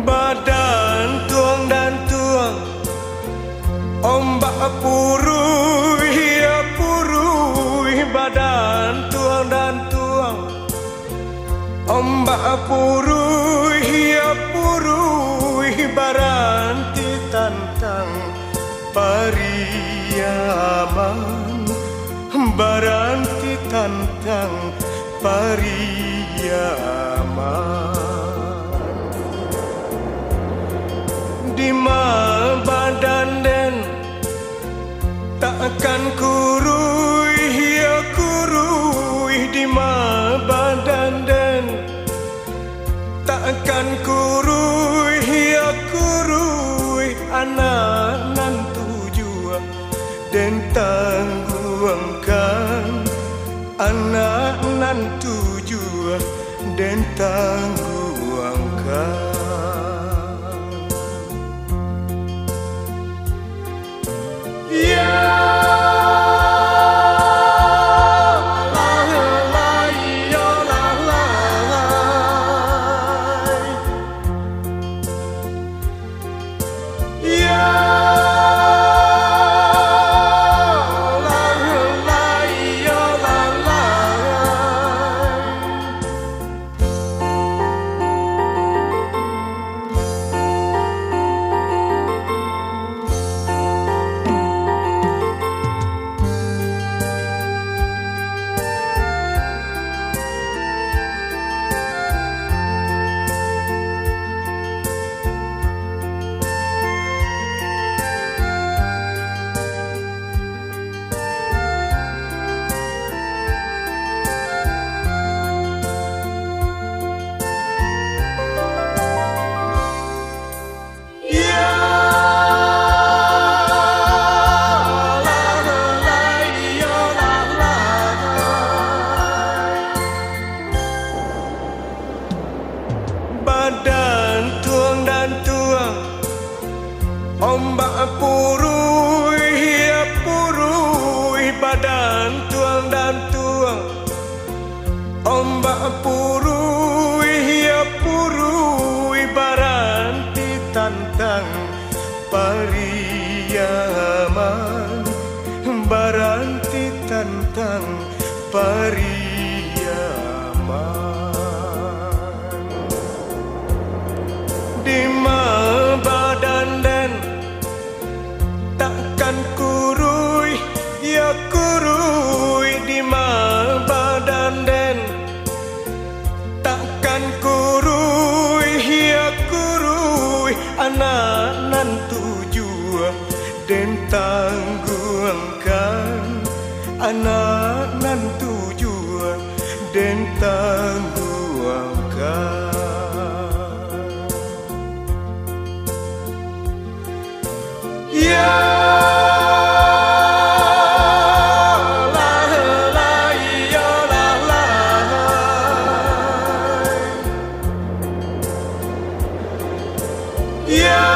Badan tuang dan tuang, ombak purui ya purui. Badan tuang dan tuang, ombak purui ya purui. Baranti tantang Pariaman, baranti tantang Pariaman. Di ma badan den takkan kurui ya kurui. Di ma badan den takkan kurui ya kurui. Anak nan tujuan den tangguangkan, anak nan tujuan den tangguangkan. Badan tuang dan tuang, ombak purui ya purui. Badan tuang dan tuang, ombak purui ya purui. Baranti tantang Pariaman, baranti tantang Pariaman. Di ma badan den takkan kurui ya kurui. Di ma badan den takkan kurui ya kurui. Anak nan tujuan den tangguangkan, anak nan tujuan den tangguangkan. Yeah.